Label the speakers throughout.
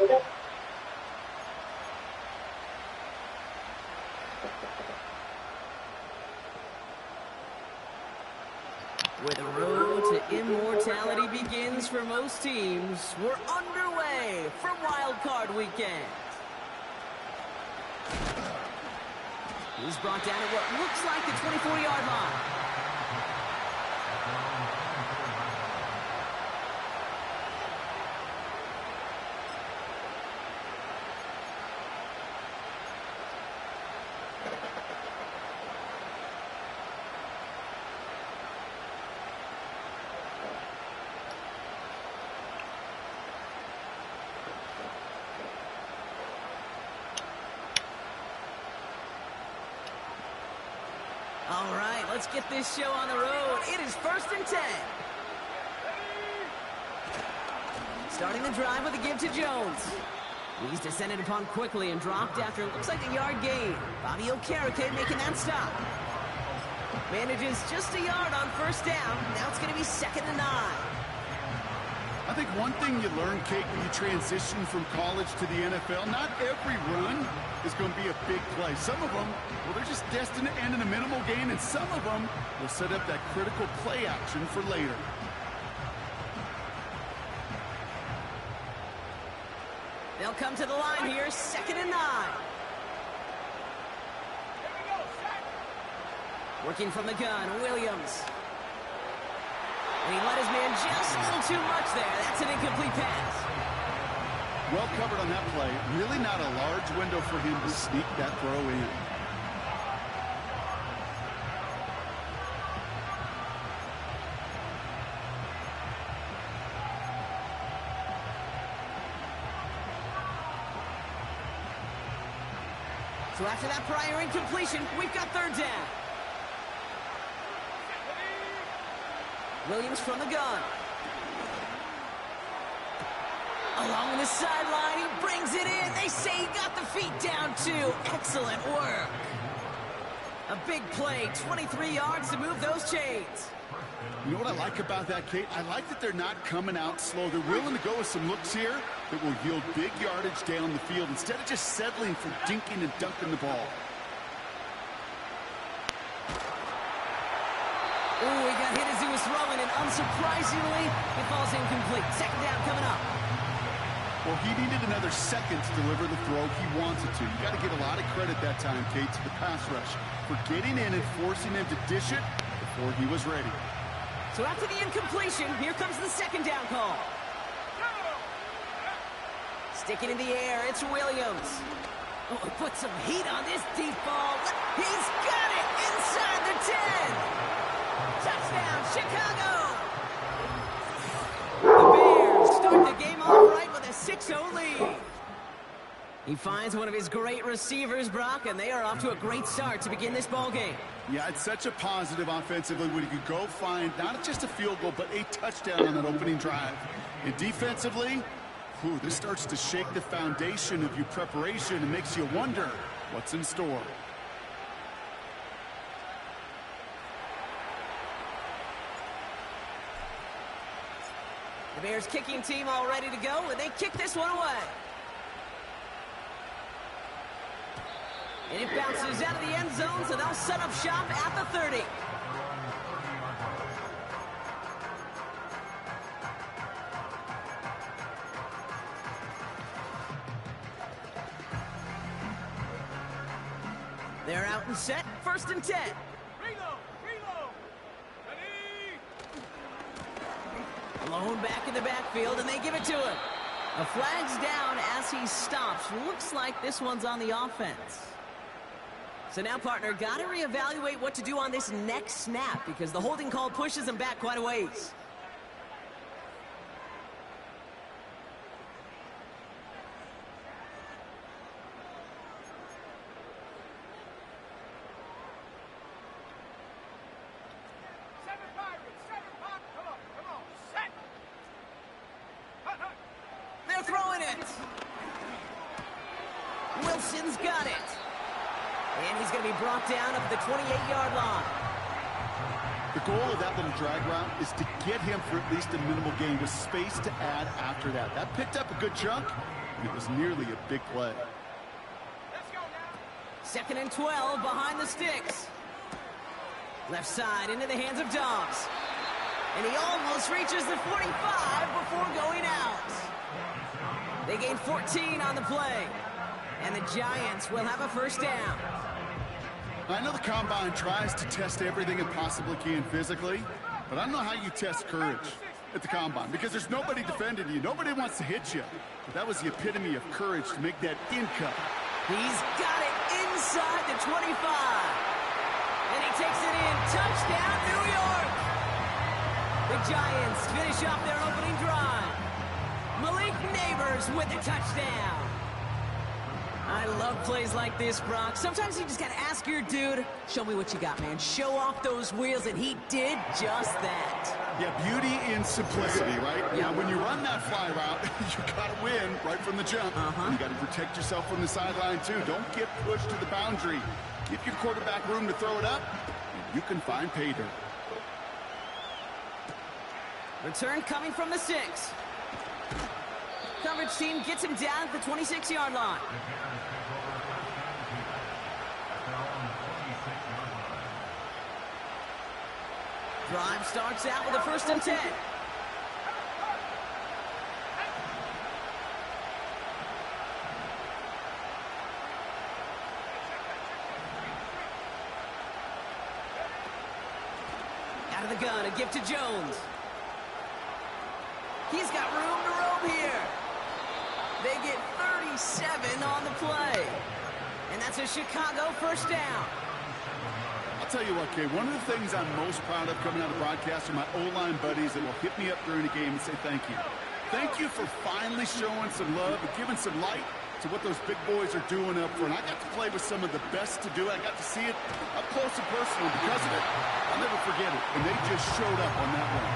Speaker 1: Where the road to immortality begins for most teams, we're underway for Wild Card Weekend. He's brought down at what looks like the 24-yard line. All right, let's get this show on the road. It is 1st and 10. Starting the drive with a give to Jones. He's descended upon quickly and dropped after it looks like a yard gain. Bobby Okereke making that stop. Manages just a yard on 1st down. Now it's going to be 2nd and 9.
Speaker 2: I think one thing you learn, Kate, when you transition from college to the NFL, not every run is going to be a big play. Some of them, well, they're just destined to end in a minimal gain, and some of them will set up that critical play action for later.
Speaker 1: They'll come to the line here, 2nd and 9. Working from the gun, Williams. And he let his man just a little too much there. That's an incomplete pass.
Speaker 2: Well covered on that play. Really not a large window for him to sneak that throw in.
Speaker 1: So after that prior incompletion, we've got 3rd down. Williams from the gun. Along the sideline, he brings it in. They say he got the feet down too. Excellent work. A big play, 23 yards to move those chains.
Speaker 2: You know what I like about that, Kate? I like that they're not coming out slow. They're willing to go with some looks here that will yield big yardage down the field instead of just settling for dinking and dunking the ball.
Speaker 1: Ooh, he got hit as he was throwing, and unsurprisingly, it falls incomplete. 2nd down coming up.
Speaker 2: Well, he needed another second to deliver the throw he wanted to. You got to give a lot of credit that time, Kate, to the pass rush for getting in and forcing him to dish it before he was ready.
Speaker 1: So after the incompletion, here comes the 2nd down call. Sticking in the air, it's Williams. Oh, put some heat on this deep ball. He's got it inside the 10. Touchdown, Chicago! The Bears start the game off right with a 6-0 lead. He finds one of his great receivers, Brock, and they are off to a great start to begin this ball game.
Speaker 2: Yeah, it's such a positive offensively when you could go find not just a field goal, but a touchdown on that opening drive. And defensively, this starts to shake the foundation of your preparation and makes you wonder what's in store.
Speaker 1: The Bears kicking team all ready to go, and they kick this one away. And it bounces out of the end zone, so they'll set up shop at the 30. They're out and set, 1st and 10. Blown back in the backfield, and they give it to him. A flag's down as he stops. Looks like this one's on the offense. So now, partner, got to reevaluate what to do on this next snap because the holding call pushes him back quite a ways. They're throwing it. Wilson's got it. And he's going to be brought down up the 28-yard line.
Speaker 2: The goal of that little drag route is to get him for at least a minimal gain with space to add after that. That picked up a good chunk, and it was nearly a big play.
Speaker 1: Second and 12 behind the sticks. Left side into the hands of Dobbs. And he almost reaches the 45 before going out. They gain 14 on the play. And the Giants will have a first down.
Speaker 2: I know the Combine tries to test everything it possibly can physically, but I don't know how you test courage at the Combine, because there's nobody defending you. Nobody wants to hit you. But that was the epitome of courage to make that in cut.
Speaker 1: He's got it inside the 25. And he takes it in. Touchdown, New York! The Giants finish off their opening drive. Malik Neighbors with the touchdown. I love plays like this, Brock. Sometimes you just got to ask your dude, show me what you got, man. Show off those wheels, and he did just that.
Speaker 2: Yeah, beauty in simplicity, right? Yeah. Now, when you run that fly route, you got to win right from the jump. You got to protect yourself from the sideline, too. Don't get pushed to the boundary. Give your quarterback room to throw it up, and you can find pay dirt.
Speaker 1: Return coming from the 6. Coverage team gets him down at the 26-yard line. Drive starts out with a 1st and 10. Out of the gun, a give to Jones. He's got room to roam here. They get 37 on the play. And that's a Chicago first down.
Speaker 2: I'll tell you what, Kay, one of the things I'm most proud of coming out of broadcast are my O-line buddies that will hit me up during a game and say thank you. Thank you for finally showing some love and giving some light to what those big boys are doing up front. I got to play with some of the best to do it. I got to see it up close and personal. Because of it, I'll never forget it. And they just showed up on that one.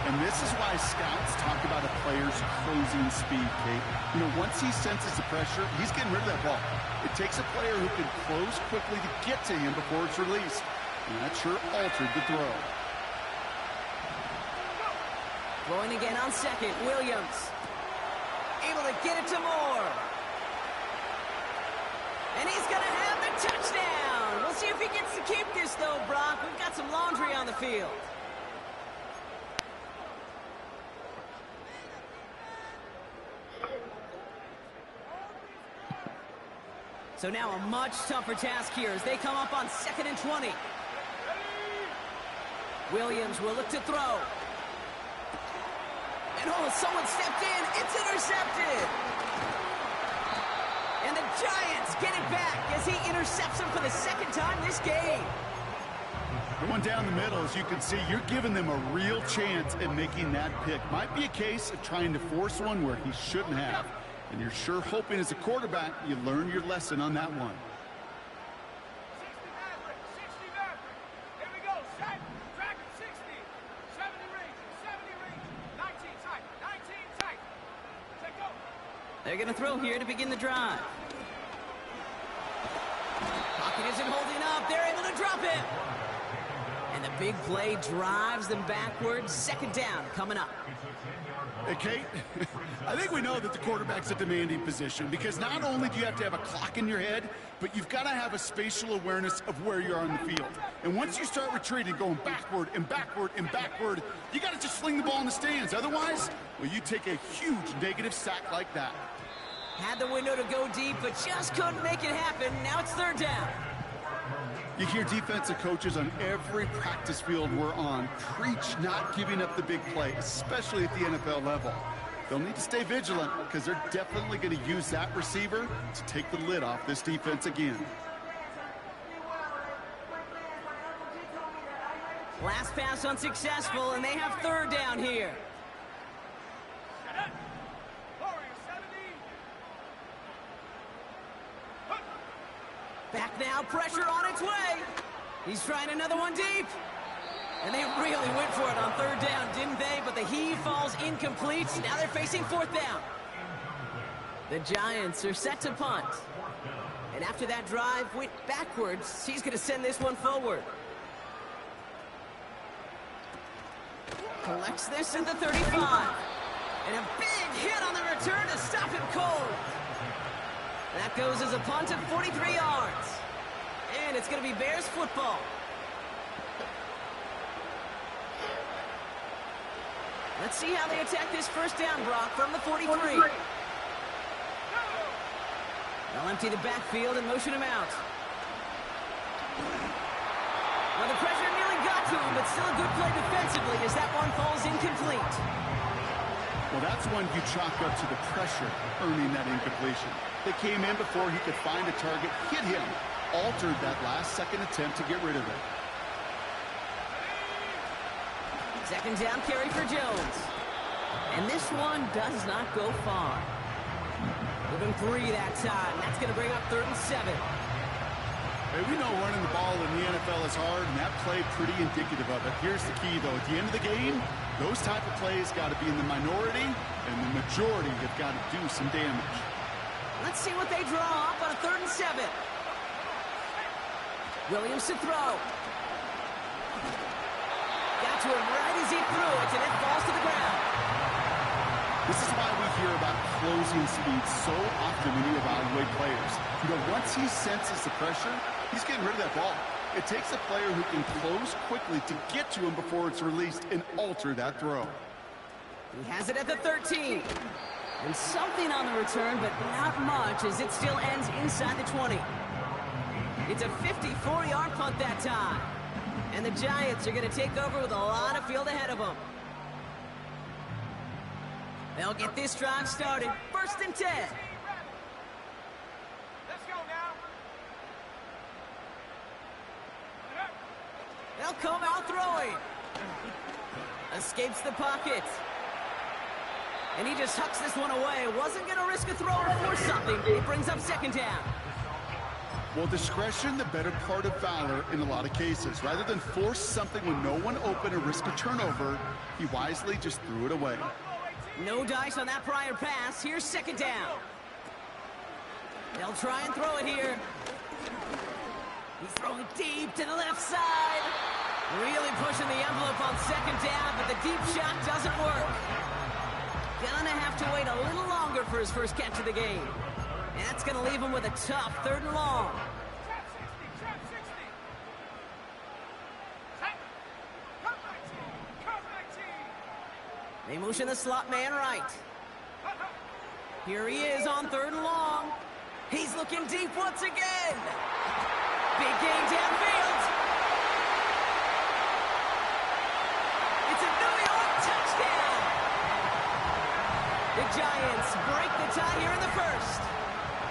Speaker 2: And this is why scouts talk about a player's closing speed, Kate. You know, once he senses the pressure, he's getting rid of that ball. It takes a player who can close quickly to get to him before it's released. And that sure altered the throw.
Speaker 1: Throwing again on second, Williams. Able to get it to Moore. And he's going to have the touchdown. We'll see if he gets to keep this, though, Brock. We've got some laundry on the field. So now a much tougher task here as they come up on 2nd and 20. Williams will look to throw. And oh, someone stepped in. It's intercepted. And the Giants get it back as he intercepts him for the 2nd time this game.
Speaker 2: Going down the middle, as you can see, you're giving them a real chance at making that pick. Might be a case of trying to force one where he shouldn't have. And you're sure hoping as a quarterback you learn your lesson on that one.
Speaker 3: 60 Maverick. Here we go. Set. Dragon 60. 70 range. 70 range. 19 tight. 19 tight. Take go.
Speaker 1: They're going to throw here to begin the drive. Pocket isn't holding up. They're able to drop it. And the big play drives them backwards. 2nd down coming up.
Speaker 2: Hey, Kate, I think we know that the quarterback's a demanding position because not only do you have to have a clock in your head, but you've got to have a spatial awareness of where you are on the field. And once you start retreating, going backward and backward and backward, you got to just fling the ball in the stands. Otherwise, well, you take a huge negative sack like that.
Speaker 1: Had the window to go deep, but just couldn't make it happen. Now it's 3rd down.
Speaker 2: You hear defensive coaches on every practice field we're on preach not giving up the big play, especially at the NFL level. They'll need to stay vigilant because they're definitely going to use that receiver to take the lid off this defense again.
Speaker 1: Last pass unsuccessful, and they have 3rd down here. Back now, pressure on its way. He's trying another one deep. And they really went for it on 3rd down, didn't they? But the heave falls incomplete. Now they're facing 4th down. The Giants are set to punt. And after that drive went backwards, he's going to send this one forward. Collects this at the 35. And a big hit on the return to stop him cold. goes as a punt of 43 yards. And it's going to be Bears football. Let's see how they attack this first down, Brock, from the 43. They'll empty the backfield and motion him out. Well, the pressure nearly got to him, but still a good play defensively as that one falls incomplete.
Speaker 2: Well, that's one you chalk up to the pressure earning that incompletion. They came in before he could find a target, hit him, altered that last-second attempt to get rid of it.
Speaker 1: Second down carry for Jones. And this one does not go far. Give him 3 that time. That's going to bring up 3rd and 7.
Speaker 2: Hey, we know running the ball in the NFL is hard, and that play pretty indicative of it. Here's the key, though. At the end of the game, those type of plays got to be in the minority, and the majority have got to do some damage.
Speaker 1: Let's see what they draw up on a 3rd and 7. Williams to throw. Got to him right as he threw it, and it falls to the ground.
Speaker 2: This is why we hear about closing speed so often when you evaluate players. You know, once he senses the pressure, he's getting rid of that ball. It takes a player who can close quickly to get to him before it's released and alter that throw.
Speaker 1: He has it at the 13. And something on the return, but not much as it still ends inside the 20. It's a 54-yard punt that time. And the Giants are going to take over with a lot of field ahead of them. They'll get this drive started. 1st and 10.
Speaker 3: Let's go now.
Speaker 1: They'll come out throwing. Escapes the pocket. And he just hucks this one away. Wasn't going to risk a throw or force something. It brings up 2nd down.
Speaker 2: Well, discretion, the better part of valor in a lot of cases. Rather than force something with no one open and risk a turnover, he wisely just threw it away.
Speaker 1: No dice on that prior pass. Here's 2nd down. They'll try and throw it here. He's throwing deep to the left side. Really pushing the envelope on 2nd down, but the deep shot doesn't work. Gonna have to wait a little longer for his first catch of the game. And that's gonna leave him with a tough 3rd and long.
Speaker 3: Trap 60. Come 19.
Speaker 1: They motion the slot man right. Here he is on 3rd and long. He's looking deep once again. Big gain downfield. It's a New York touchdown. The Giants break the tie here in the 1st.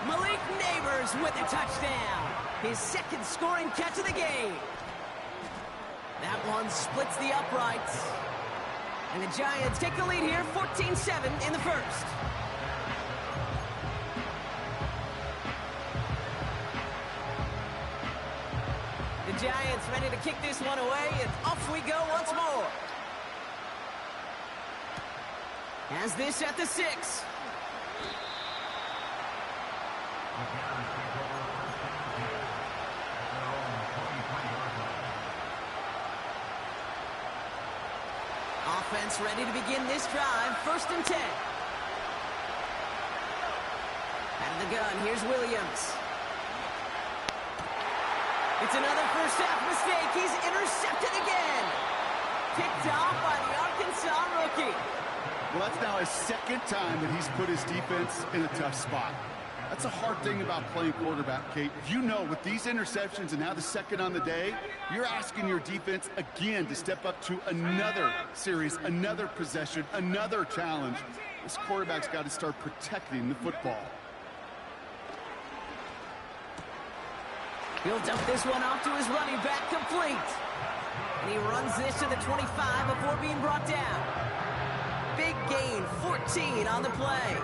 Speaker 1: Malik Neighbors with a touchdown. His 2nd scoring catch of the game. That one splits the uprights. And the Giants take the lead here, 14-7 in the 1st. The Giants ready to kick this one away, and off we go once more. Has this at the 6. Offense ready to begin this drive. 1st and 10. Out of the gun, here's Williams. It's another first half mistake. He's intercepted again. Picked off by the Arkansas rookie.
Speaker 2: Well, that's now his 2nd time that he's put his defense in a tough spot. That's a hard thing about playing quarterback, Kate. You know, with these interceptions and now the 2nd on the day, you're asking your defense again to step up to another series, another possession, another challenge. This quarterback's got to start protecting the football.
Speaker 1: He'll dump this one off to his running back, complete. And he runs this to the 25 before being brought down. Big gain, 14 on the play.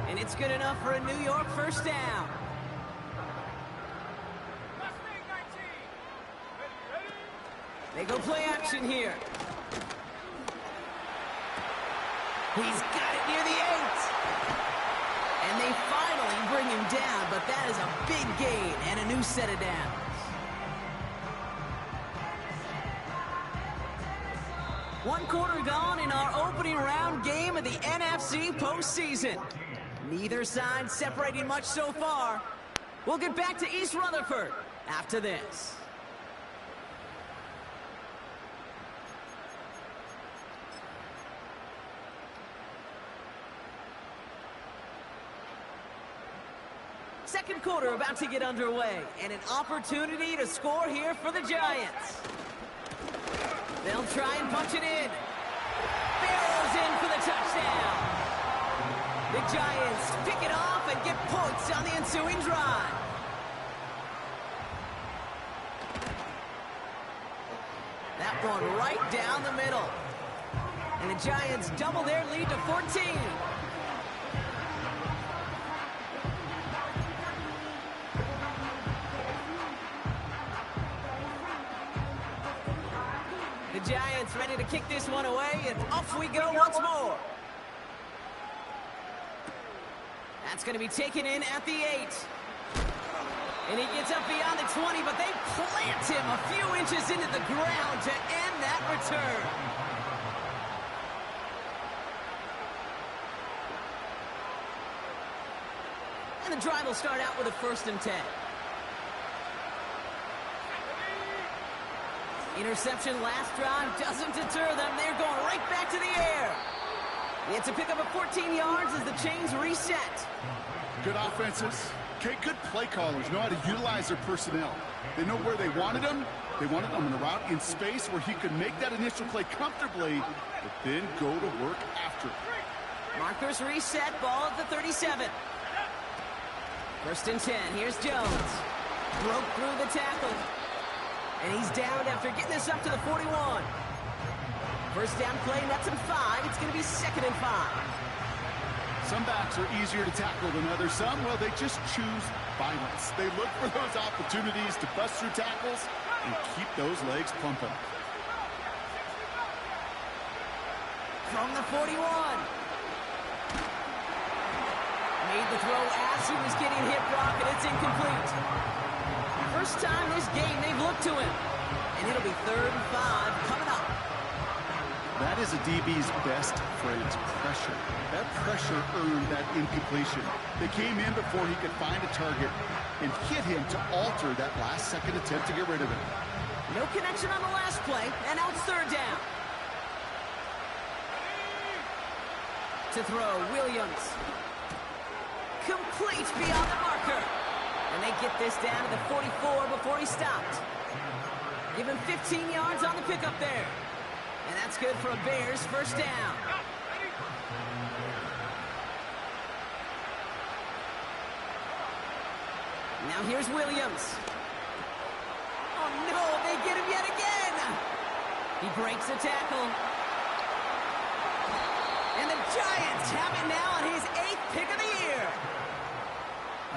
Speaker 1: And it's good enough for a New York 1st down. They go play action here. He's got it near the 8. And they finally bring him down, but that is a big gain and a new set of downs. One quarter gone in our opening round game of the NFC postseason. Neither side separating much so far. We'll get back to East Rutherford after this. Second quarter about to get underway, and an opportunity to score here for the Giants. They'll try and punch it in. Barrels in for the touchdown. The Giants pick it off and get points on the ensuing drive. That one right down the middle. And the Giants double their lead to 14. The Giants ready to kick this one away, and off we go once more. That's going to be taken in at the 8. And he gets up beyond the 20, but they plant him a few inches into the ground to end that return. And the drive will start out with a 1st and 10. Interception last drive doesn't deter them. They're going right back to the air. It's a pickup of 14 yards as the chains reset.
Speaker 2: Good offenses. Okay, good play callers know how to utilize their personnel. They know where they wanted them. They wanted them on a route in space where he could make that initial play comfortably, but then go to work after it.
Speaker 1: Markers reset, ball at the 37. 1st and 10, here's Jones. Broke through the tackle. And he's down after getting this up to the 41. First down play, nets him 5. It's going to be 2nd and 5.
Speaker 2: Some backs are easier to tackle than others. Some, well, they just choose violence. They look for those opportunities to bust through tackles and keep those legs pumping.
Speaker 1: From the 41. Made the throw as he was getting hit, Brock, and it's incomplete. First time this game they've looked to him. And it'll be 3rd and 5 coming up.
Speaker 2: That is a DB's best phrase, pressure. That pressure earned that incompletion. They came in before he could find a target and hit him to alter that last-second attempt to get rid of it.
Speaker 1: No connection on the last play, and now it's 3rd down. To throw, Williams. Complete beyond the marker. And they get this down to the 44 before he stopped. Give him 15 yards on the pickup there. And that's good for a Bears 1st down. Now here's Williams. Oh no, they get him yet again. He breaks the tackle. And the Giants have it now on his 8th pick of the year.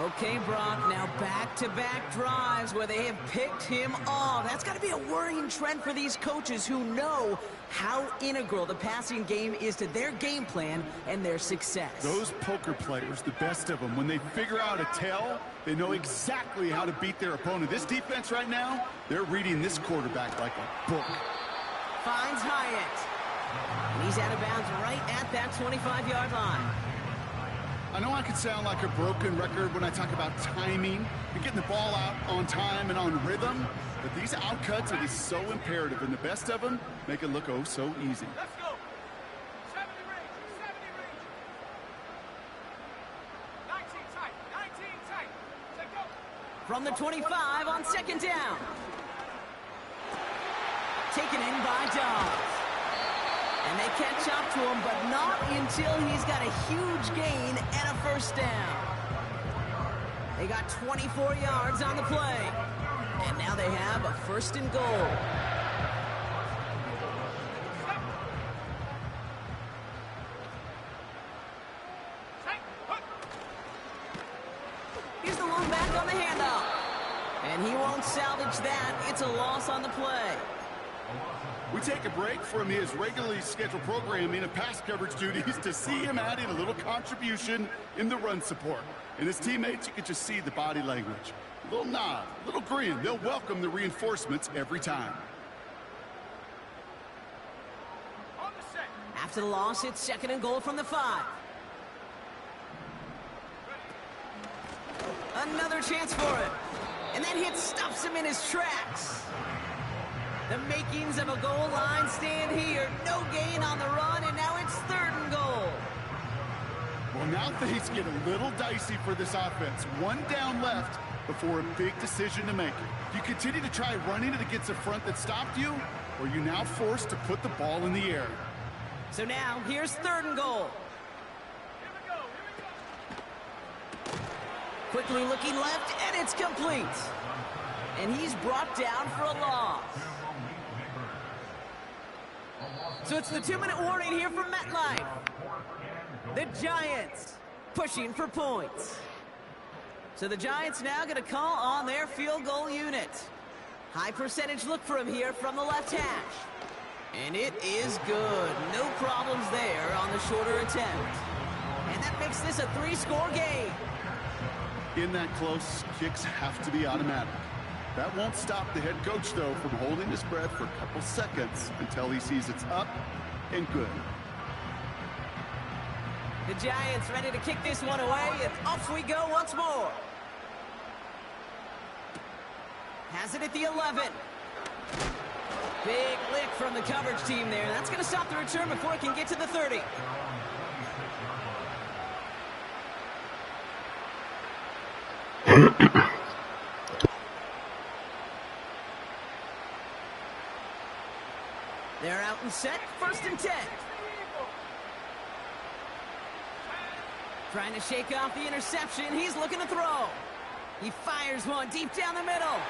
Speaker 1: Okay, Brock, now back-to-back drives where they have picked him off. That's got to be a worrying trend for these coaches who know how integral the passing game is to their game plan and their success.
Speaker 2: Those poker players, the best of them, when they figure out a tell, they know exactly how to beat their opponent. This defense right now, they're reading this quarterback like a book.
Speaker 1: Finds Hyatt. And he's out of bounds right at that 25-yard line.
Speaker 2: I know I could sound like a broken record when I talk about timing and getting the ball out on time and on rhythm, but these outcuts are just so imperative, and the best of them make it look oh so easy.
Speaker 3: Let's go. 70 range. 19 tight. 19 tight. Take go.
Speaker 1: From the 25 on 2nd down. Taken in by Dobbs. And they catch up to him, but not until he's got a huge gain and a 1st down. They got 24 yards on the play. And now they have a 1st and goal. Here's the lone back on the handoff. And he won't salvage that. It's a loss on the play.
Speaker 2: We take a break from his regularly scheduled programming and pass coverage duties to see him adding a little contribution in the run support. And his teammates, you can just see the body language. A little nod, a little grin. They'll welcome the reinforcements every time.
Speaker 3: On the set.
Speaker 1: After the loss, it's 2nd and goal from the 5. Another chance for him. And that hit stops him in his tracks. The makings of a goal line stand here. No gain on the run, and now it's 3rd and goal.
Speaker 2: Well, now things get a little dicey for this offense. One down left before a big decision to make. Do you continue to try running it against a front that stopped you, or are you now forced to put the ball in the air?
Speaker 1: So now, here's 3rd and goal. Quickly looking left, and it's complete. And he's brought down for a loss. So it's the 2-minute warning here from MetLife. The Giants pushing for points. So the Giants now going to call on their field goal unit. High percentage look for him here from the left hash. And it is good. No problems there on the shorter attempt. And that makes this a 3-score game.
Speaker 2: In that close, kicks have to be automatic. That won't stop the head coach, though, from holding his breath for a couple seconds until he sees it's up and good.
Speaker 1: The Giants ready to kick this one away, and off we go once more. Has it at the 11. Big lick from the coverage team there. That's going to stop the return before it can get to the 30. They're out and set, 1st and 10. Trying to shake off the interception. He's looking to throw. He fires one deep down the middle.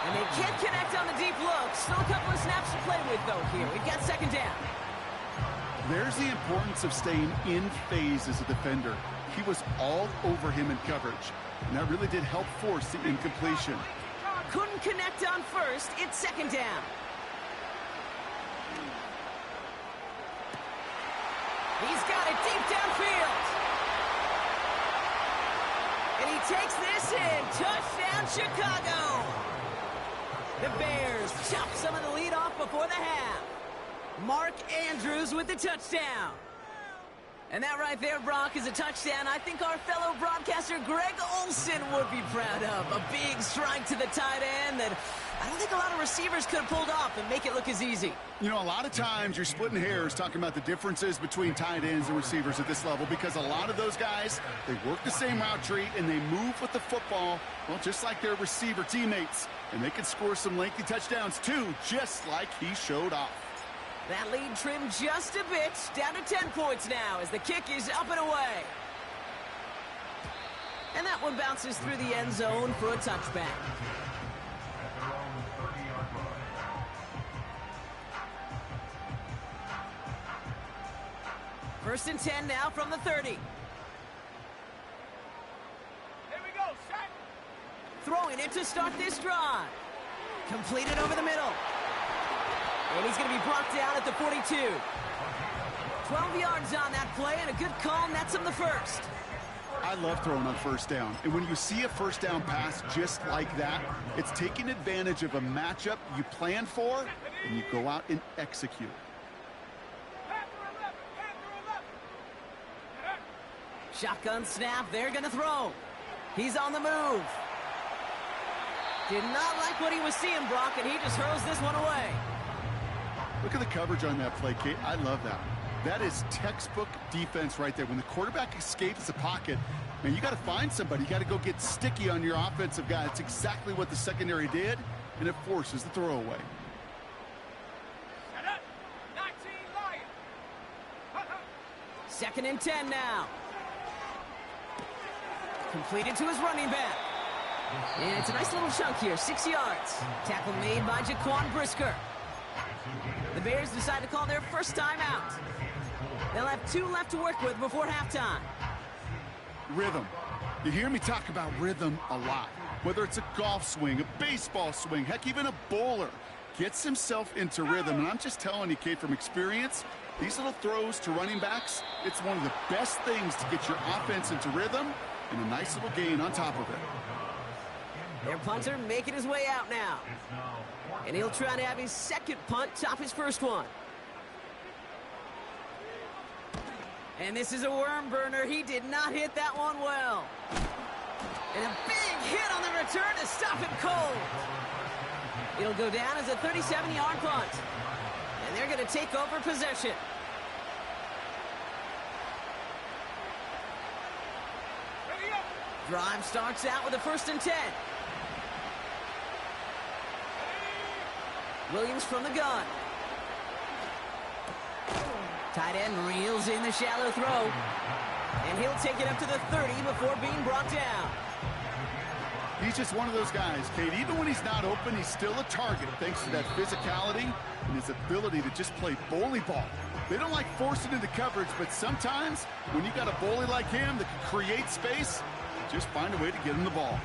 Speaker 1: And they can't connect on the deep look. Still a couple of snaps to play with, though, here. We've got 2nd down.
Speaker 2: There's the importance of staying in phase as a defender. He was all over him in coverage, and that really did help force the incompletion.
Speaker 1: Couldn't connect on 1st. It's 2nd down. He's got it deep downfield. And he takes this in. Touchdown, Chicago. The Bears chop some of the lead off before the half. Mark Andrews with the touchdown. And that right there, Brock, is a touchdown I think our fellow broadcaster Greg Olsen would be proud of. A big strike to the tight end that I don't think a lot of receivers could have pulled off and make it look as easy.
Speaker 2: You know, a lot of times you're splitting hairs talking about the differences between tight ends and receivers at this level, because a lot of those guys, they work the same route tree and they move with the football, well, just like their receiver teammates. And they can score some lengthy touchdowns too, just like he showed off.
Speaker 1: That lead trimmed just a bit, down to 10 points now as the kick is up and away. And that one bounces through the end zone for a touchback. First and 10 now from the 30.
Speaker 3: Here we go, set.
Speaker 1: Throwing it to start this drive. Completed over the middle. And he's going to be brought down at the 42. 12 yards on that play, and a good call nets him the first.
Speaker 2: I love throwing on 1st down. And when you see a 1st down pass just like that, it's taking advantage of a matchup you plan for, and you go out and execute.
Speaker 1: Shotgun snap, they're going to throw. He's on the move. Did not like what he was seeing, Brock, and he just hurls this one away.
Speaker 2: Look at the coverage on that play, Kate. I love that. That is textbook defense right there. When the quarterback escapes the pocket, man, you got to find somebody. You got to go get sticky on your offensive guy. It's exactly what the secondary did, and it forces the throwaway.
Speaker 3: Set up. 19 Lions.
Speaker 1: 2nd and 10 now. Completed to his running back. And it's a nice little chunk here, 6 yards. Tackle made by Jaquan Brisker. The Bears decide to call their first time out. They'll have 2 left to work with before halftime.
Speaker 2: Rhythm. You hear me talk about rhythm a lot. Whether it's a golf swing, a baseball swing, heck, even a bowler gets himself into rhythm. And I'm just telling you, Kate, from experience, these little throws to running backs, it's one of the best things to get your offense into rhythm and a nice little gain on top of it.
Speaker 1: Their punter making his way out now. And he'll try to have his 2nd punt top his 1st one. And this is a worm burner. He did not hit that one well. And a big hit on the return to stop it cold. It'll go down as a 37-yard punt. And they're going to take over possession.
Speaker 3: Ready up.
Speaker 1: Drive starts out with a 1st and 10. Williams from the gun. Tight end reels in the shallow throw. And he'll take it up to the 30 before being brought down.
Speaker 2: He's just one of those guys, Kate. Even when he's not open, he's still a target thanks to that physicality and his ability to just play bully ball. They don't like forcing into coverage, but sometimes when you got a bully like him that can create space, just find a way to get him the ball.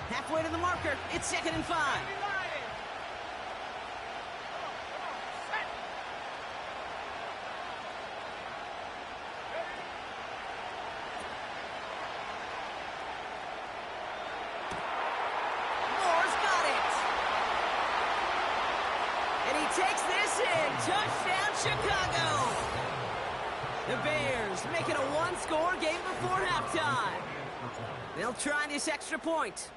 Speaker 1: Halfway to the marker. It's 2nd and 5. Takes this in. Touchdown, Chicago. The Bears make it a one-score game before halftime. They'll try this extra point.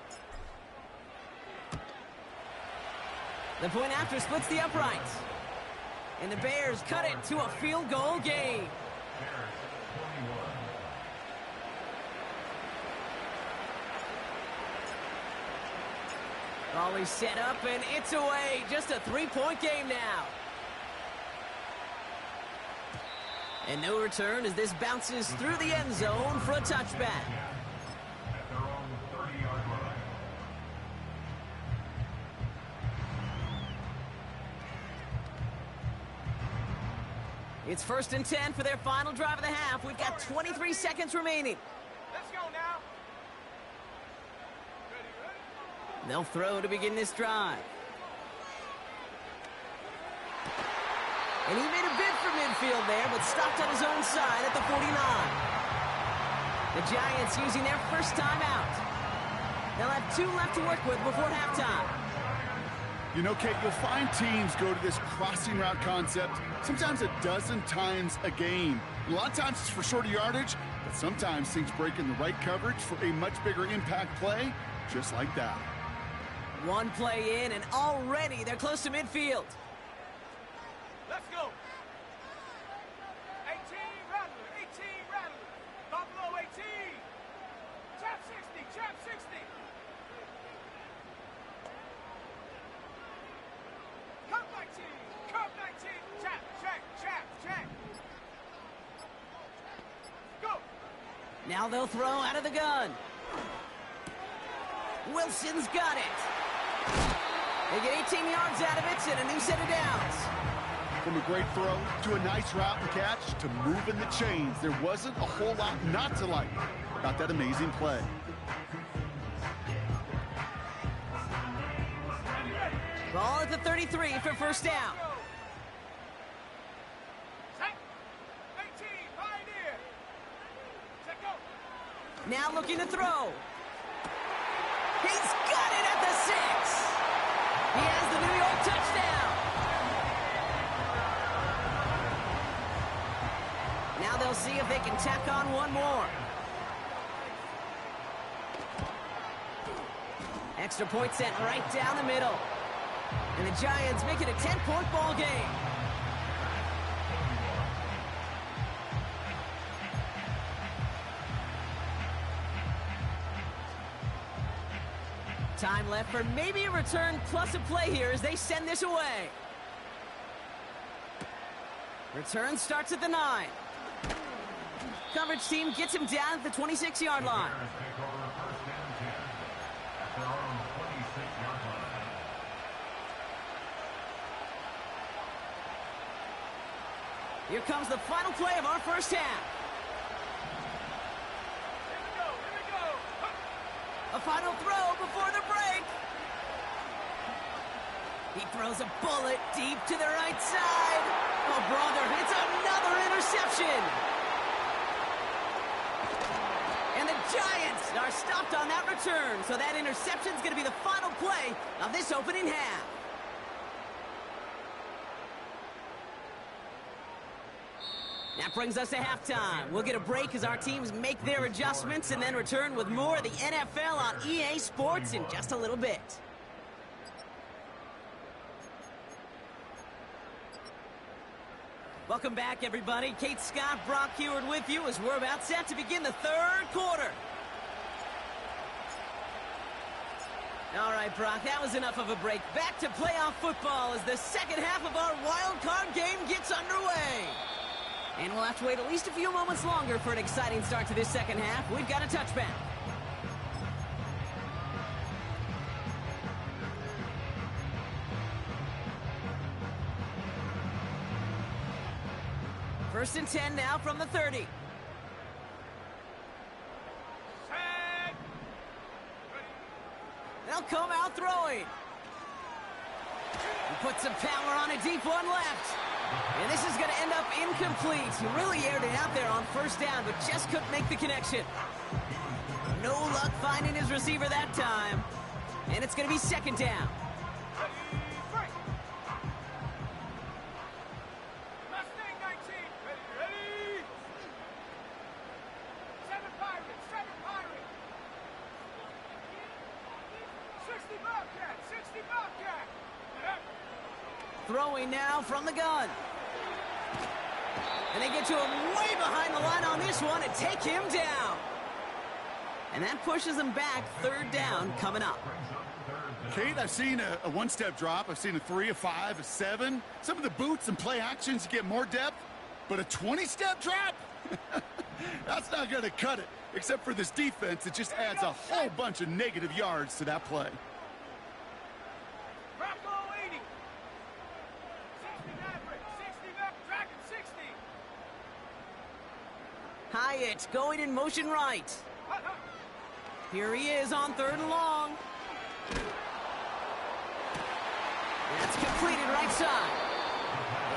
Speaker 1: The point after splits the uprights. And the Bears cut it to a field goal game. Always set up, and it's away. Just a 3-point game now. And no return as this bounces through the end zone for a touchback.
Speaker 4: At their own 30-yard line.
Speaker 1: It's 1st and 10 for their final drive of the half. We've got 23 seconds remaining.
Speaker 3: Let's go now.
Speaker 1: They'll throw to begin this drive. And he made a bid for midfield there, but stopped on his own side at the 49. The Giants using their first time out. They'll have 2 left to work with before halftime.
Speaker 2: You know, Kate, you'll find teams go to this crossing route concept sometimes a dozen times a game. A lot of times it's for shorter yardage, but sometimes things break in the right coverage for a much bigger impact play, just like that.
Speaker 1: One play in, and already they're close to midfield.
Speaker 3: Let's go. 18 Rattler, 18 Rattler. Buffalo 18. Trap 60, trap 60. Curve 19, curve 19. Trap, check, trap, check. Go.
Speaker 1: Now they'll throw out of the gun. Wilson's got it. They get 18 yards out of it and a new set of downs.
Speaker 2: From a great throw to a nice route and catch to moving the chains, there wasn't a whole lot not to like about that amazing play.
Speaker 1: Ball at the 33 for first down.
Speaker 3: Set. 18, Pioneer. Set, go.
Speaker 1: Now looking to throw. He's got it at the 6. He has the New York touchdown. Now they'll see if they can tack on one more. Extra point sent right down the middle. And the Giants make it a 10-point ball game. Time left for maybe a return plus a play here as they send this away. Return starts at the 9. Coverage team gets him down at the 26-yard line.
Speaker 4: Take over 1st and 10 at their own 26-yard line.
Speaker 1: Here comes the final play of our first half.
Speaker 3: Here we go.
Speaker 1: A final throw before the break. He throws a bullet deep to the right side. Oh, brother, it's another interception. And the Giants are stopped on that return, so that interception is going to be the final play of this opening half. That brings us to halftime. We'll get a break as our teams make their adjustments and then return with more of the NFL on EA Sports in just a little bit. Welcome back, everybody. Kate Scott, Brock Heward with you as we're about set to begin the third quarter. All right, Brock, that was enough of a break. Back to playoff football as the second half of our wild card game gets underway. And we'll have to wait at least a few moments longer for an exciting start to this second half. We've got a touchback. First and 10 now from the 30.
Speaker 3: Set.
Speaker 1: They'll come out throwing. He puts some power on a deep one left. And this is going to end up incomplete. He really aired it out there on first down, but just couldn't make the connection. No luck finding his receiver that time. And it's going to be second down.
Speaker 3: Ready, break. Mustang 19. Ready. 7 Pirates. 60 Bobcat. 60 Bobcat.
Speaker 1: Throwing now from the gun. And they get to him way behind the line on this one and take him down. And that pushes him back. Third down coming up.
Speaker 2: Kate, I've seen a one-step drop. I've seen a 3, a 5, a 7. Some of the boots and play actions get more depth. But a 20-step drop? That's not going to cut it. Except for this defense, it just adds a whole bunch of negative yards to that play.
Speaker 3: Bravo 80. 60 Maverick. 60 Maverick. Dragon 60.
Speaker 1: Hyatt going in motion right. Here he is on third and long. That's completed right side.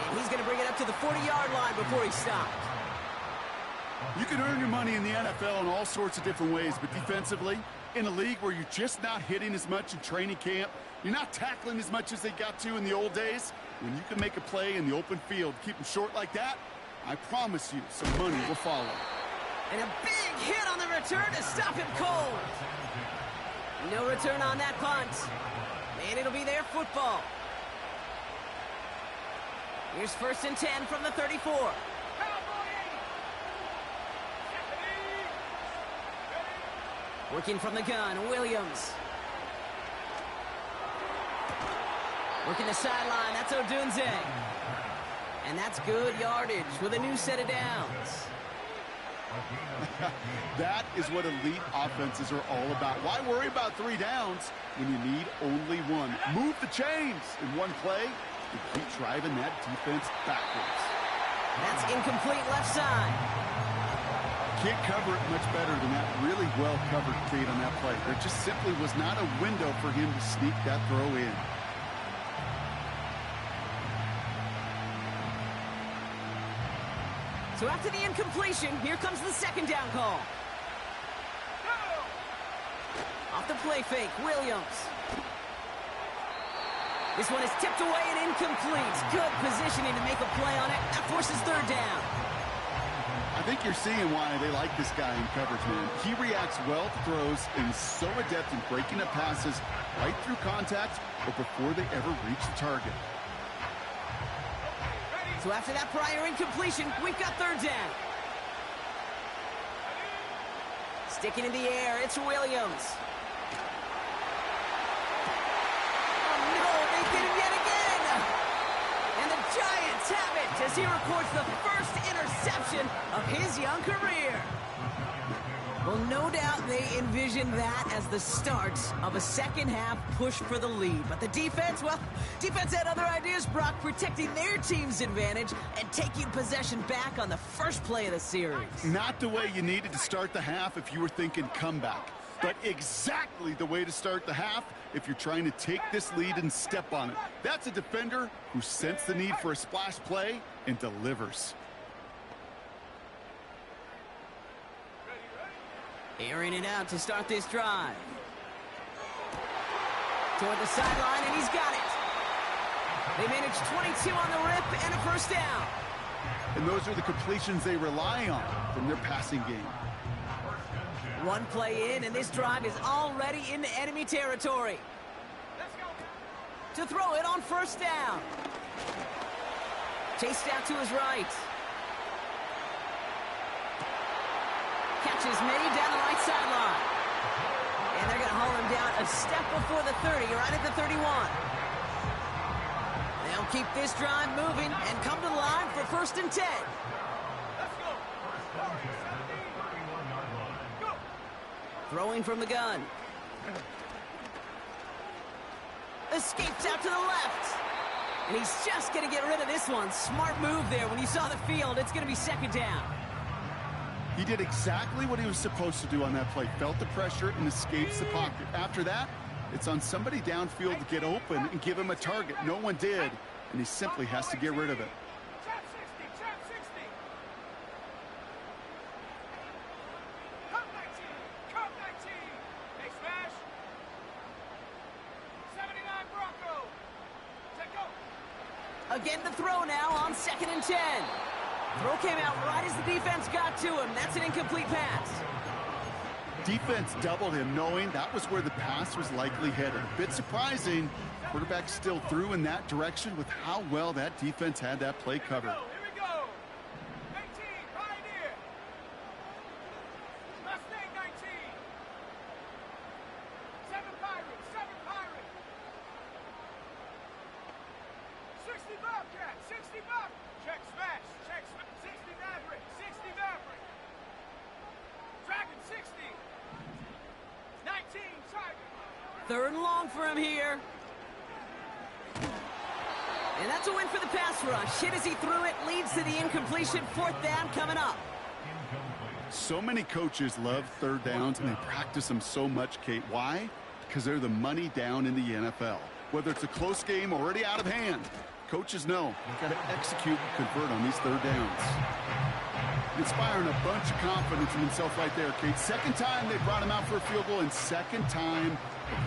Speaker 1: And he's going to bring it up to the 40-yard line before he stopped.
Speaker 2: You can earn your money in the NFL in all sorts of different ways, but defensively, in a league where you're just not hitting as much in training camp, you're not tackling as much as they got to in the old days, when you can make a play in the open field, keep them short like that, I promise you some money will follow.
Speaker 1: And a big hit on the return to stop him cold. No return on that punt. And it'll be their football. Here's first and 10 from the 34.
Speaker 3: Cowboy 80.
Speaker 1: Working from the gun, Williams. Working the sideline, that's Odunze. And that's good yardage with a new set of downs.
Speaker 2: That is what elite offenses are all about. Why worry about 3 downs when you need only 1? Move the chains in one play and keep driving that defense backwards.
Speaker 1: That's incomplete left side.
Speaker 2: Can't cover it much better than that. Really well covered, Kate, on that play. There just simply was not a window for him to sneak that throw in.
Speaker 1: So after the incompletion, here comes the second down call. Off the play fake, Williams. This one is tipped away and incomplete. Good positioning to make a play on it. That forces third down.
Speaker 2: I think you're seeing why they like this guy in coverage, man. He reacts well to throws and is so adept in breaking up passes right through contact or before they ever reach the target.
Speaker 1: So after that prior incompletion, we've got third down. Sticking in the air, it's Williams. Oh no, they did it yet again! And the Giants have it as he records the first interception of his young career. Well, no doubt they envisioned that as the start of a second half push for the lead. But the defense, well, defense had other ideas, Brock, protecting their team's advantage and taking possession back on the first play of the series.
Speaker 2: Not the way you needed to start the half if you were thinking comeback, but exactly the way to start the half if you're trying to take this lead and step on it. That's a defender who sensed the need for a splash play and delivers.
Speaker 1: Airing it out to start this drive. Toward the sideline, and he's got it. They managed 22 on the rip and a first down.
Speaker 2: and those are the completions they rely on from their passing game.
Speaker 1: One play in, and this drive is already into enemy territory.
Speaker 3: Let's go.
Speaker 1: To throw it on first down. Chased out to his right. Catches made down the right sideline. And they're going to haul him down a step before the 30, right at the 31. They'll keep this drive moving and come to the line for 1st and 10.
Speaker 3: Let's go. 31-yard line. Go.
Speaker 1: Throwing from the gun. Escapes out to the left. And he's just going to get rid of this one. Smart move there. When you saw the field, it's going to be 2nd down.
Speaker 2: He did exactly what he was supposed to do on that play. Felt the pressure and escapes the pocket. After that, it's on somebody downfield to get open and give him a target. No one did, and he simply has to get rid of it.
Speaker 3: Trap 60, trap 60. Cut 19, cut 19. Hey, smash. 79 Bronco. Let go.
Speaker 1: Again, the throw now on 2nd and 10. Throw came out right as the defense got to him. That's an incomplete pass.
Speaker 2: Defense doubled him, knowing that was where the pass was likely headed. A bit surprising. Quarterback still threw in that direction with how well that defense had that play covered.
Speaker 3: Here we go. 19, Pioneer. Mustang 19. 7 Pirates, 7 Pirates. 60 Bobcat, 60 Bobcat. Check smash, check smash. 60 Maverick, 60 Maverick. Dragon 60. 19 Tiger.
Speaker 1: 3rd and long for him here. And that's a win for the pass rush. Hit as he threw it, leads to the incompletion. 4th down coming up.
Speaker 2: So many coaches love 3rd downs, and they practice them so much, Kate. Why? Because they're the money down in the NFL. Whether it's a close game already out of hand, coaches know they've got to execute and convert on these 3rd downs. Inspiring a bunch of confidence in himself right there, Kate. 2nd time they brought him out for a field goal, and 2nd time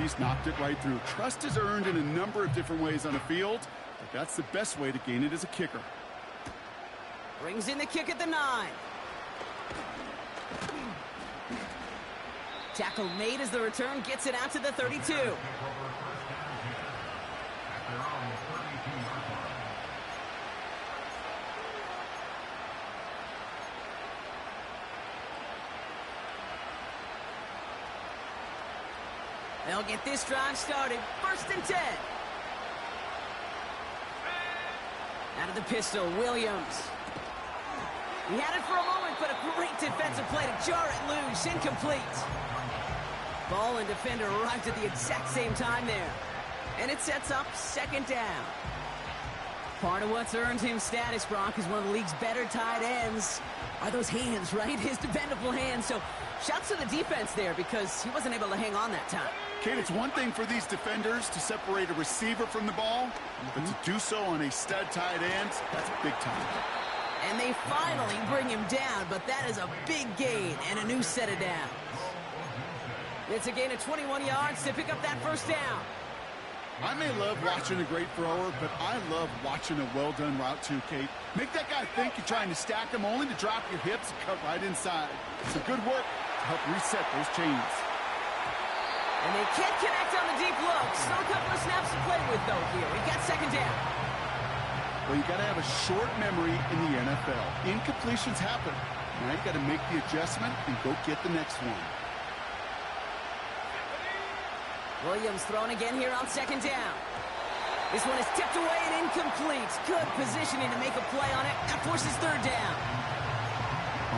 Speaker 2: he's knocked it right through. Trust is earned in a number of different ways on a field, but that's the best way to gain it as a kicker.
Speaker 1: Brings in the kick at the 9. Tackle made as the return gets it out to the 32. They'll get this drive started. 1st and 10. Out of the pistol, Williams. He had it for a moment, but a great defensive play to jar it loose. Incomplete. Ball and defender arrived at the exact same time there. And it sets up 2nd down. Part of what's earned him status, Brock, is one of the league's better tight ends. Are those hands, right? His dependable hands. So shouts to the defense there because he wasn't able to hang on that time.
Speaker 2: Kate, it's one thing for these defenders to separate a receiver from the ball, but to do so on a stud tight end, that's big time.
Speaker 1: And they finally bring him down, but that is a big gain and a new set of downs. It's a gain of 21 yards to pick up that 1st down.
Speaker 2: I may love watching a great thrower, but I love watching a well-done route too, Kate. Make that guy think you're trying to stack him, only to drop your hips and cut right inside. It's a good work to help reset those chains.
Speaker 1: And they can't connect on the deep look. Still a couple of snaps to play with, though, here. We've got 2nd down.
Speaker 2: Well, you got to have a short memory in the NFL. Incompletions happen. Now you got to make the adjustment and go get the next one.
Speaker 1: Williams thrown again here on 2nd down. This one is tipped away and incomplete. Good positioning to make a play on it. That forces 3rd down.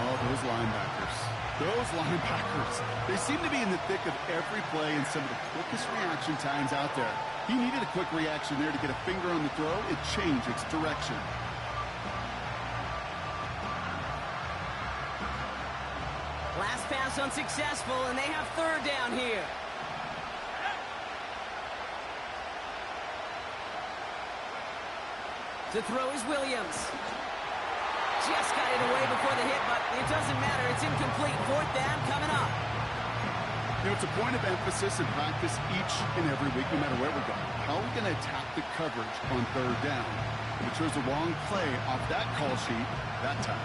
Speaker 2: Oh, those linebackers. Those linebackers. They seem to be in the thick of every play and some of the quickest reaction times out there. He needed a quick reaction there to get a finger on the throw. It changed its direction.
Speaker 1: Last pass unsuccessful, and they have 3rd down here. To throw is Williams. Just got it away before the hit, but it doesn't matter. It's incomplete. 4th down coming up.
Speaker 2: You know, it's a point of emphasis in practice each and every week, no matter where we go. How are we going to attack the coverage on third down? We chose the wrong play off that call sheet that time.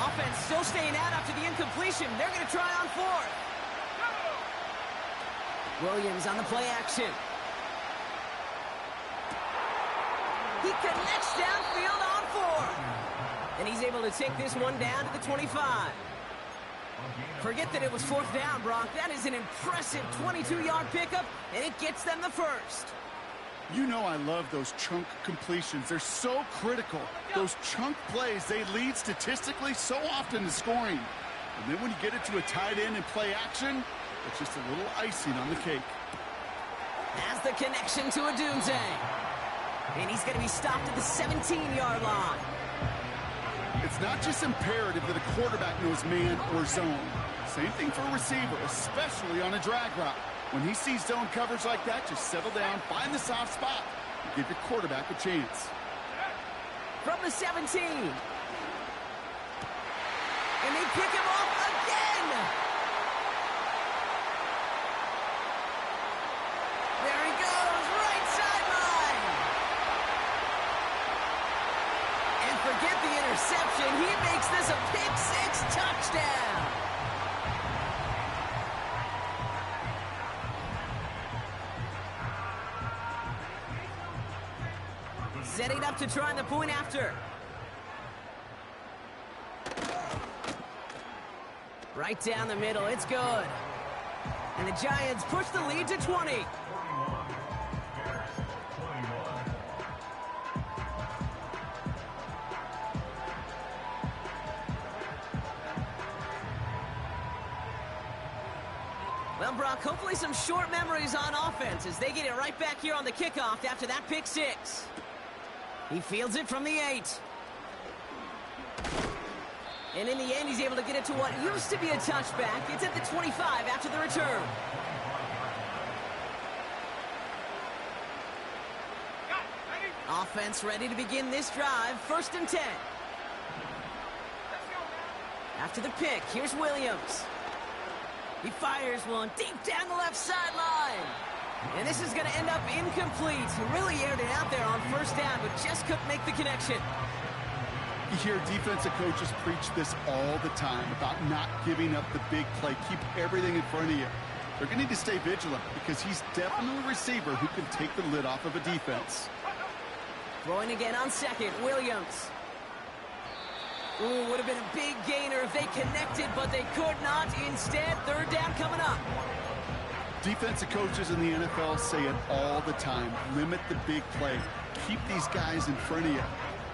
Speaker 1: Offense still staying out after the incompletion. They're going to try on fourth. Williams on the play action. He connects downfield on fourth. And he's able to take this one down to the 25. Forget that it was fourth down, Brock. That is an impressive 22-yard pickup, and it gets them the first.
Speaker 2: You know I love those chunk completions. They're so critical. Those chunk plays, they lead statistically so often to scoring. And then when you get it to a tight end and play action, it's just a little icing on the cake.
Speaker 1: Has the connection to Odunze. And he's going to be stopped at the 17-yard line.
Speaker 2: It's not just imperative that a quarterback knows man or zone. Same thing for a receiver, especially on a drag route. When he sees zone coverage like that, just settle down, find the soft spot, and give your quarterback a chance.
Speaker 1: From the 17. And they pick him off again. There he goes, right sideline. And forget the interception. He makes this a pick-six touchdown. Setting up to try the point after. Right down the middle, it's good. And the Giants push the lead to 20. Well, Brock, hopefully some short memories on offense as they get it right back here on the kickoff after that pick six. He fields it from the 8. And in the end, he's able to get it to what used to be a touchback. It's at the 25 after the return. Offense ready to begin this drive. 1st and 10. After the pick, here's Williams. He fires one deep down the left sideline. And this is going to end up incomplete. He really aired it out there on 1st down, but just couldn't make the connection.
Speaker 2: You hear defensive coaches preach this all the time about not giving up the big play. Keep everything in front of you. They're going to need to stay vigilant because he's definitely a receiver who can take the lid off of a defense.
Speaker 1: Throwing again on 2nd, Williams. Ooh, would have been a big gainer if they connected, but they could not. Instead, 3rd down coming up.
Speaker 2: Defensive coaches in the NFL say it all the time. Limit the big play. Keep these guys in front of you.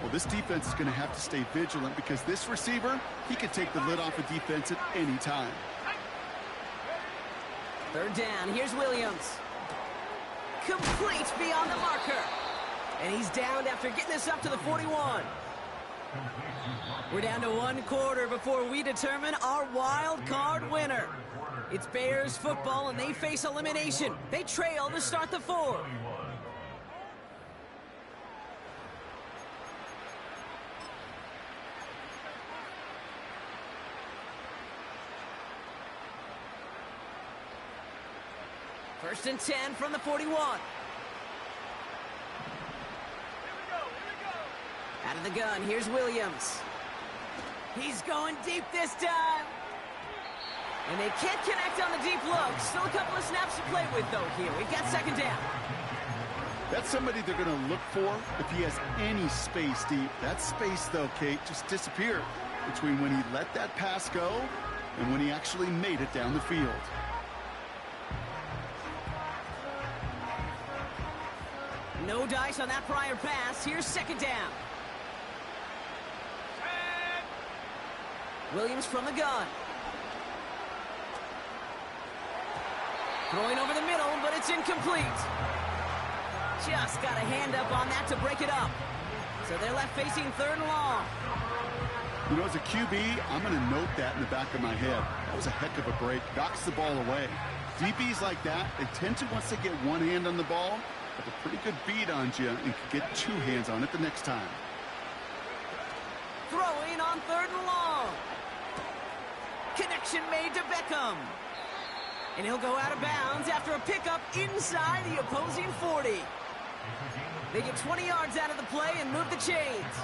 Speaker 2: Well, this defense is going to have to stay vigilant because this receiver, he can take the lid off a defense at any time.
Speaker 1: 3rd down. Here's Williams. Complete beyond the marker. And he's downed after getting this up to the 41. We're down to 1 quarter before we determine our wild card winner. It's Bears football, and they face elimination. They trail to start the 4th. First and 10 from the 41. Out of the gun, here's Williams. He's going deep this time. And they can't connect on the deep look. Still a couple of snaps to play with, though, here. We've got 2nd down.
Speaker 2: That's somebody they're going to look for if he has any space deep. That space, though, Kate, just disappeared between when he let that pass go and when he actually made it down the field.
Speaker 1: No dice on that prior pass. Here's 2nd down. Williams from the gun. Throwing over the middle, but it's incomplete. Just got a hand up on that to break it up. So they're left facing 3rd and long.
Speaker 2: You know, as a QB, I'm going to note that in the back of my head. That was a heck of a break. Knocks the ball away. DBs like that, they tend to, once they get one hand on the ball, have a pretty good beat on you and can get 2 hands on it the next time.
Speaker 1: Throwing on 3rd and long. Connection made to Beckham. And he'll go out of bounds after a pickup inside the opposing 40. They get 20 yards out of the play and move the chains.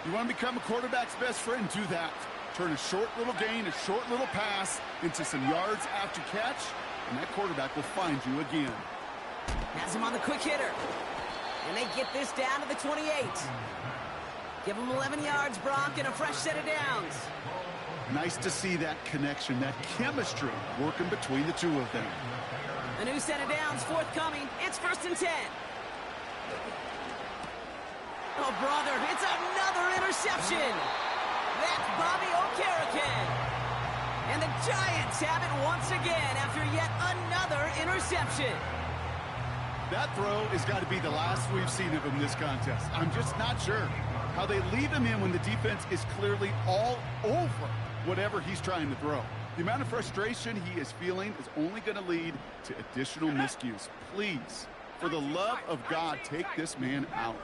Speaker 2: You want to become a quarterback's best friend, do that. Turn a short little gain, a short little pass into some yards after catch, and that quarterback will find you again.
Speaker 1: Has him on the quick hitter. And they get this down to the 28. Give him 11 yards, Brock, and a fresh set of downs.
Speaker 2: Nice to see that connection, that chemistry working between the two of them.
Speaker 1: A new set of downs forthcoming. It's 1st and 10. Oh, brother, it's another interception. That's Bobby O'Carrican. And the Giants have it once again after yet another interception.
Speaker 2: That throw has got to be the last we've seen of him this contest. I'm just not sure how they leave him in when the defense is clearly all over whatever he's trying to throw. The amount of frustration he is feeling is only going to lead to additional miscues. Please, for the love of God, take this man out.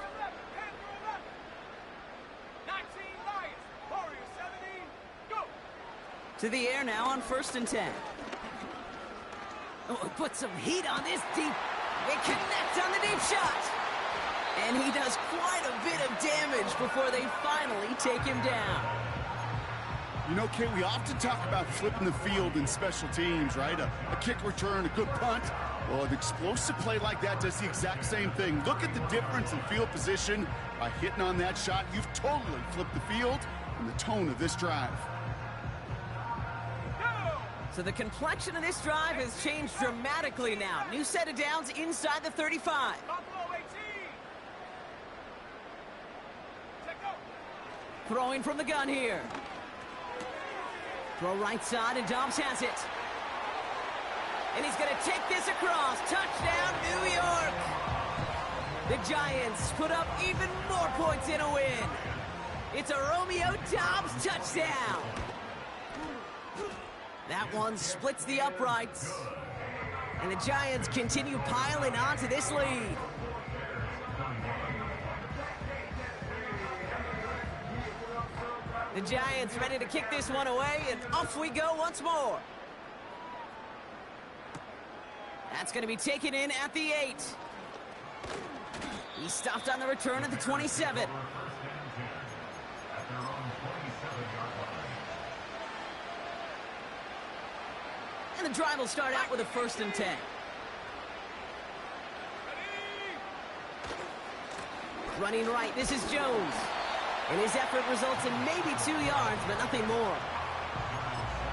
Speaker 1: To the air now on 1st and 10. Oh, put some heat on this deep. They connect on the deep shot. And he does quite a bit of damage before they finally take him down.
Speaker 2: You know, Kate, we often talk about flipping the field in special teams, right? A kick return, a good punt. Well, an explosive play like that does the exact same thing. Look at the difference in field position. By hitting on that shot, you've totally flipped the field and the tone of this drive.
Speaker 1: So the complexion of this drive has changed dramatically now. New set of downs inside the 35. Throwing from the gun here. Throw right side, and Dobbs has it. And he's going to take this across. Touchdown, New York. The Giants put up even more points in a win. It's a Romeo Dobbs touchdown. That one splits the uprights. And the Giants continue piling onto this lead. The Giants ready to kick this one away, and off we go once more. That's going to be taken in at the 8. He stopped on the return at the 27. And the drive will start out with a 1st and 10. Running right, this is Jones. And his effort results in maybe 2 yards, but nothing more.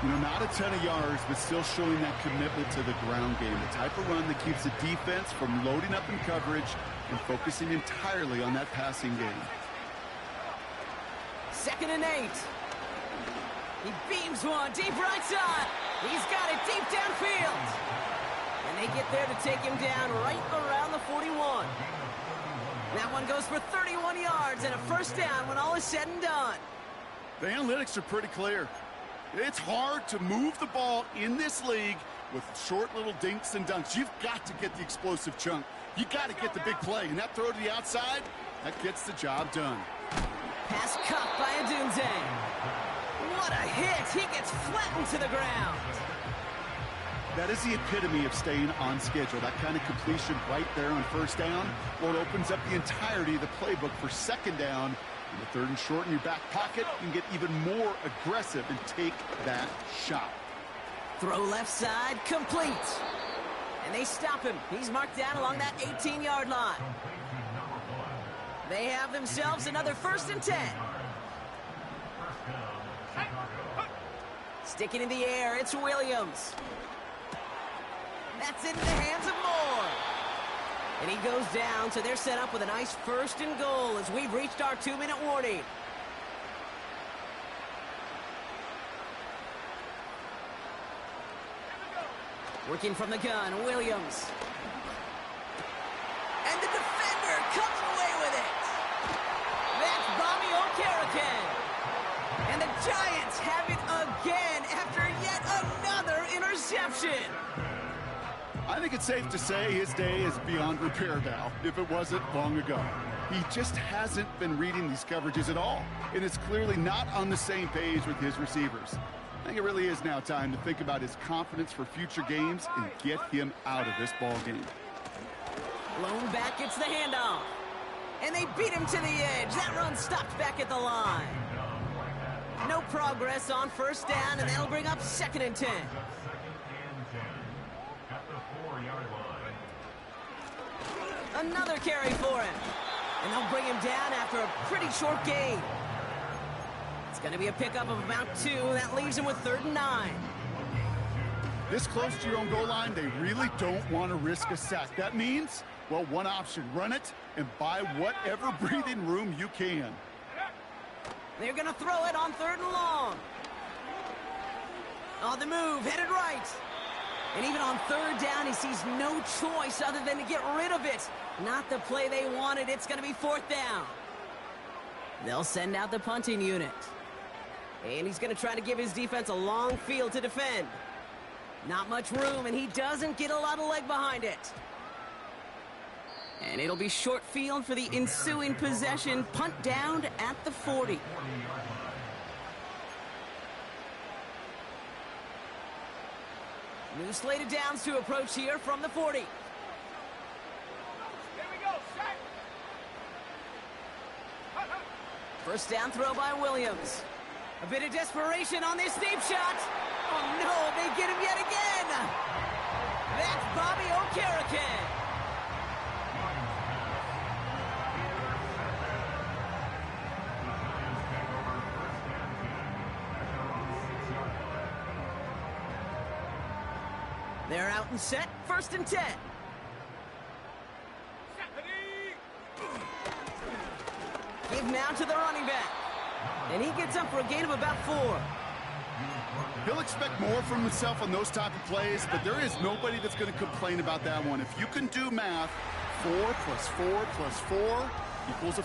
Speaker 2: You know, not a ton of yards, but still showing that commitment to the ground game. The type of run that keeps the defense from loading up in coverage and focusing entirely on that passing game.
Speaker 1: 2nd and 8. He beams one deep right side. He's got it deep downfield. And they get there to take him down right around the 41. That one goes for 31 yards and a 1st down when all is said and done.
Speaker 2: The analytics are pretty clear. It's hard to move the ball in this league with short little dinks and dunks. You've got to get the explosive chunk. You got to get the big play. And that throw to the outside, that gets the job done.
Speaker 1: Pass caught by Adunze. What a hit. He gets flattened to the ground.
Speaker 2: That is the epitome of staying on schedule. That kind of completion right there on 1st down. Well, it opens up the entirety of the playbook for 2nd down. And the 3rd and short in your back pocket, you can get even more aggressive and take that shot.
Speaker 1: Throw left side, complete. And they stop him. He's marked down along that 18-yard line. They have themselves another 1st and 10. Sticking in the air, it's Williams. That's into the hands of Moore. And he goes down, so they're set up with a nice 1st and goal as we've reached our 2-minute warning. Working from the gun, Williams. And the defender comes away with it. That's Bobby O'Carrican. And the Giants have it again after yet another interception.
Speaker 2: I think it's safe to say his day is beyond repair now, if it wasn't long ago. He just hasn't been reading these coverages at all, and is clearly not on the same page with his receivers. I think it really is now time to think about his confidence for future games and get him out of this ball game.
Speaker 1: Lone back gets the handoff. And they beat him to the edge. That run stopped back at the line. No progress on first down, and that'll bring up 2nd and 10.
Speaker 4: Second and 10 at the 4-yard line.
Speaker 1: Another carry for him. And they'll bring him down after a pretty short gain. It's going to be a pickup of about 2. That leaves him with 3rd and 9.
Speaker 2: This close to your own goal line, they really don't want to risk a sack. That means, well, one option, run it and buy whatever breathing room you can.
Speaker 1: They're going to throw it on 3rd and long. On the move, headed right. And even on 3rd down, he sees no choice other than to get rid of it. Not the play they wanted. It's going to be 4th down. They'll send out the punting unit. And he's going to try to give his defense a long field to defend. Not much room, and he doesn't get a lot of leg behind it. And it'll be short field for the ensuing possession. Punt down at the 40. New slate of downs to approach here from the 40.
Speaker 3: Here we go, set.
Speaker 1: First down throw by Williams. A bit of desperation on this deep shot. Oh no, they get him yet again. That's Bobby Okereke. They're out and set, 1st and 10. Give now to the running back. And he gets up for a gain of about 4.
Speaker 2: He'll expect more from himself on those type of plays, but there is nobody that's going to complain about that one. If you can do math, 4 + 4 + 4 equals a...